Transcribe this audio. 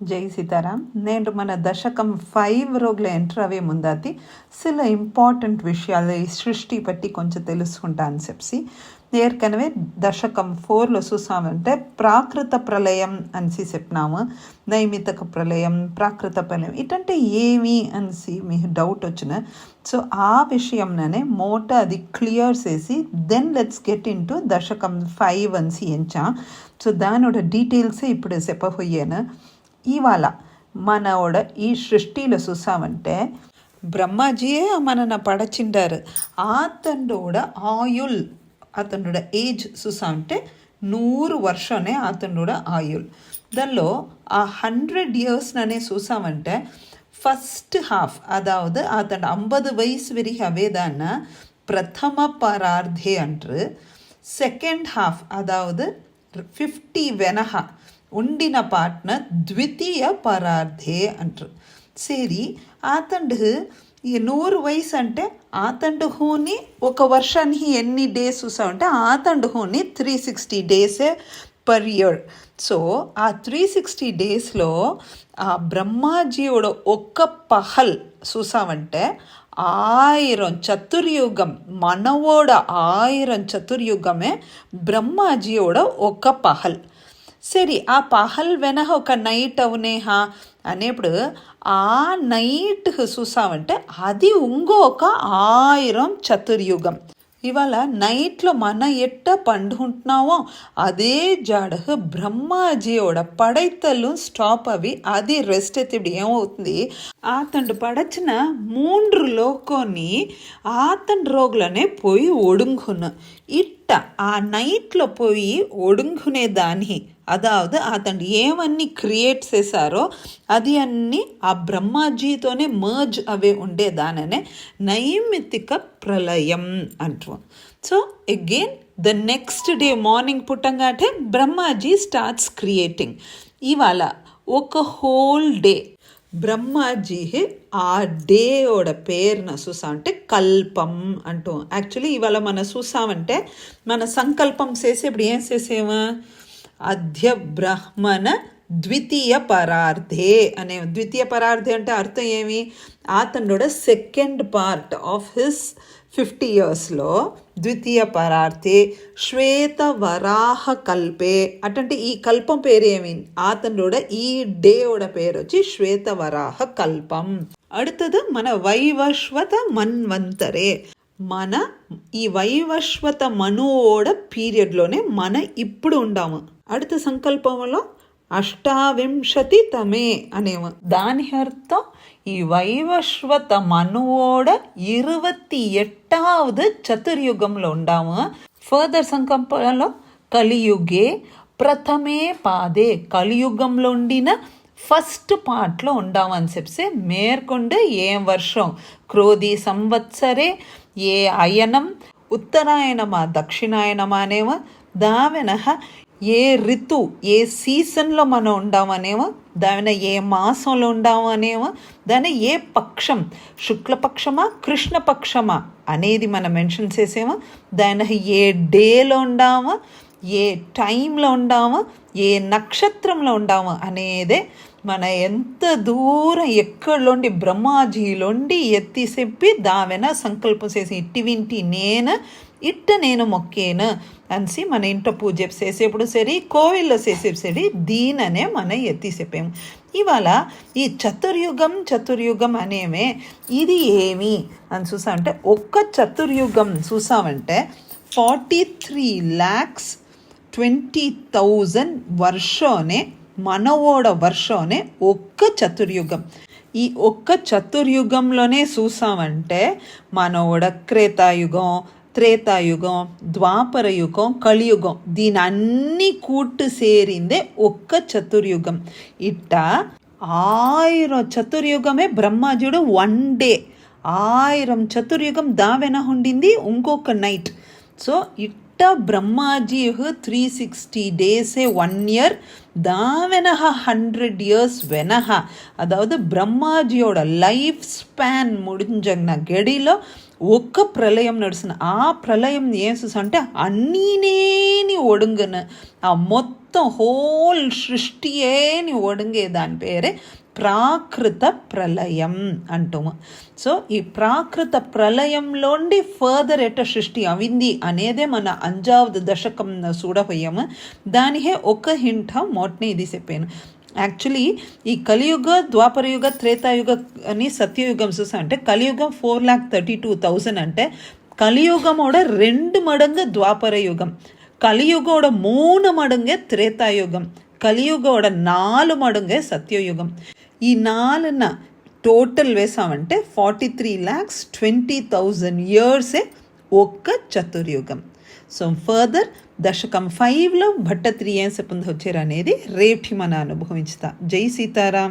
ಜೈ ಸೀತಾರಾಮ್. నేను మన దశకం 5 రోగ్లో ఎంటర్ అవే ముందాతి సిల ఇంపార్టెంట్ విషయాలు ఈ సృష్టి పట్టి కొంచెం తెలుసుకుంటాను చెప్పి ఏర్కనవే దశకం 4లో చూసామంటే ప్రాకృత ప్రళయం అని చెప్పినాము. నైమితక ప్రళయం, ప్రాకృత ప్రళయం ఇటంటే ఏమి అని మీకు డౌట్ వచ్చిన. సో ఆ విషయంలోనే మోట అది క్లియర్ చేసి then let's get into దశకం 5 అని ఎంచా. సో దానోட డీటెయిల్సే ఇప్పుడు చెప్పబోయాను. ఇవాళ మనోడ ఈ సృష్టిలో చూసామంటే బ్రహ్మాజీయే మనను పడచిండారు. ఆతండోడ ఆయుల్ అతనుడ ఏజ్ చూసామంటే 100 ವರ್ಷನೇ ఆతండోడ ఆయుల్. దానిలో ఆ 100 yearsనే చూసామంటే ఫస్ట్ హాఫ్ అదావదు అతను 50 వయసు వరకు అవేదాన్న ప్రథమ పరార్థే అంటారు. సెకండ్ హాఫ్ అదావదు 50 వెనహ ఉండిన పాటన ద్వితీయ పరార్థే అంటారు. సరి ఆతండు ఈ 100 వయసు అంటే ఆతండు హూని ఒక వర్షానికి ఎన్ని డేస్ చూసామంటే ఆతండు హూని 360 డేసే పర్ ఇయర్. సో ఆ 360 డేస్లో ఆ బ్రహ్మాజీవుడ ఒక్క పహల్ చూసామంటే 1000 చతుర్యుగం మనవోడ 1000 చతుర్యుగమే బ్రహ్మాజీవుడ ఒక్క పహల్. సరే ఆ పహల్ వెనక ఒక నైట్ అవునేహా అనేప్పుడు ఆ నైట్ చూసామంటే అది ఇంకొక 1000 చతుర్యుగం. ఇవాళ నైట్లో మన ఎట్ట పండుకుంటున్నావో అదే జాడహ బ్రహ్మాజీయోడ పడైతలు స్టాప్ అవి అది రెస్ట్ ఎత్తిప్పుడు ఏమవుతుంది ఆతండు పడచిన 3 లోకోని ఆతండు రోగులనే పోయి ఒడుంగున ఇట్ట ఆ నైట్లో పోయి ఒడుంగునే దాని అదావదు అతను ఏమన్నీ క్రియేట్ చేశారో అది అన్నీ ఆ బ్రహ్మాజీతోనే మర్జ్ అవే ఉండేదాననే నైమితిక ప్రళయం అంటాం. So again the next day morning పుట్టంగానే బ్రహ్మాజీ స్టార్ట్స్ క్రియేటింగ్. ఇవాళ ఒక హోల్ డే బ్రహ్మాజీ ఆ డేయోడ పేరున చూసామంటే కల్పం అంటాం. యాక్చువల్లీ ఇవాళ మనం చూసామంటే మన సంకల్పం చేసేప్పుడు ఏం చేసేమా అధ్య బ్రహ్మణ ద్వితీయ పరార్థే అనే. ద్వితీయ పరార్థే అంటే అర్థం ఏమి ఆతండోడ సెకండ్ పార్ట్ ఆఫ్ హిస్ 50 yearsలో ద్వితీయ పరార్థే శ్వేత వరాహ కల్పే అంటే ఈ కల్పం పేరు ఏమి ఆతండోడ ఈ డేయోడ పేరు వచ్చి శ్వేత వరాహ కల్పం. அடுத்தது మన వైవస్వత మన్వంతరే. మన ఈ వైవస్వత మనువోడ పీరియడ్లోనే మన ఇప్పుడు ఉండాము. அடுத்த సంకల్పంలో 28 తమే అనేవ. దాని అర్థం ఈ వైవస్వత మనువోడ 28వ చతుర్యుగంలో ఉండాము. ఫర్దర్ సంకల్పంలో కలియుగే ప్రథమే పాదే కలియుగంలో ఉండిన ఫస్ట్ పార్ట్లో ఉండామని చెప్పి మేర్కొండే ఏం వర్షం క్రోధి సంవత్సరే ఏ అయనం ఉత్తరాయణమా దక్షిణాయనమా అనేవ దావెన ఏ ఋతు ఏ సీజన్లో మనం ఉండామనేమో దాని ఏ మాసంలో ఉండాము అనేమో దాని ఏ పక్షం శుక్లపక్షమా కృష్ణపక్షమా అనేది మనం మెన్షన్ చేసేమో దాని ఏ డేలో ఉండామో ఏ టైంలో ఉండామో ఏ నక్షత్రంలో ఉండామో అనేదే మన ఎంత దూరం ఎక్కడలోండి బ్రహ్మాజీలోండి ఎత్తి చెప్పి దావెన సంకల్పం చేసి ఇట్టి వింటి నేను మొక్కేను అనిసి మన ఇంట్లో పూజ చేసేప్పుడు సరి కోవిల్లో చేసేప్పుడు సరి దీననే మనం ఎత్తి చెప్పాము. ఇవాళ ఈ చతుర్యుగం అనేమే ఇది ఏమి అని చూసామంటే ఒక్క చతుర్యుగం చూసామంటే 43,20,000 ವರ್ಷನೇ మనవోడ వర్షనే ఒక్క చతుర్యుగం. ఈ ఒక్క చతుర్యుగంలోనే చూసామంటే మనోడ త్రేతాయుగం ద్వాపరయుగం కలియుగం దీని అన్ని కూట్టు సేరిందే ఒక్క చతుర్యుగం. ఇట్ట 1000 చతుర్యుగమే బ్రహ్మాజుడు 1 డే 1000 చతుర్యుగం దావెన ఉండింది ఇంకొక నైట్. సో ఇట్ట బ్రహ్మాజీ 360 డేసే 1 year దావెన 100 years వెనహ. அதாவது பிரம்மாஜியோட லைஃப் ஸ்பேன் முடிஞ்ச கெடியில் ఒక్క ప్రళయం నడుస్తున్న ఆ ప్రళయం ఏం అంటే అన్నీనేని ఒడుంగున ఆ మొత్తం హోల్ సృష్టియేని ఒడుంగే దాని పేరే ప్రాకృత ప్రళయం అంటాము. సో ఈ ప్రాకృత ప్రళయంలోండి ఫర్దర్ ఎట సృష్టి అవింది అనేదే మన 5వ దశకం చూడబోయాము. దానికే ఒక హింట్ మొట్టనే ఇది చెప్పాను. యాక్చువల్లీ ఈ కలియుగ, ద్వాపరయుగ, త్రేతాయుగ అని సత్యయుగం చూసా అంటే కలియుగం 4,32,000 అంటే కలియుగమోడ 2 మడంగు ద్వాపర యుగం, కలియుగోడ 3 మడంగే త్రేతాయుగం, కలియుగోడ 4 మడంగే సత్యయుగం. ఈ 4న టోటల్ వేసామంటే 43,20,000 ఇయర్సే ఒక్క చతుర్యుగం. సో ఫర్దర్ దశకం 5లో భట్టత్రి ఏం చెప్పింది వచ్చారు అనేది రేపు మనం అనుభవించుతా. జై సీతారాం.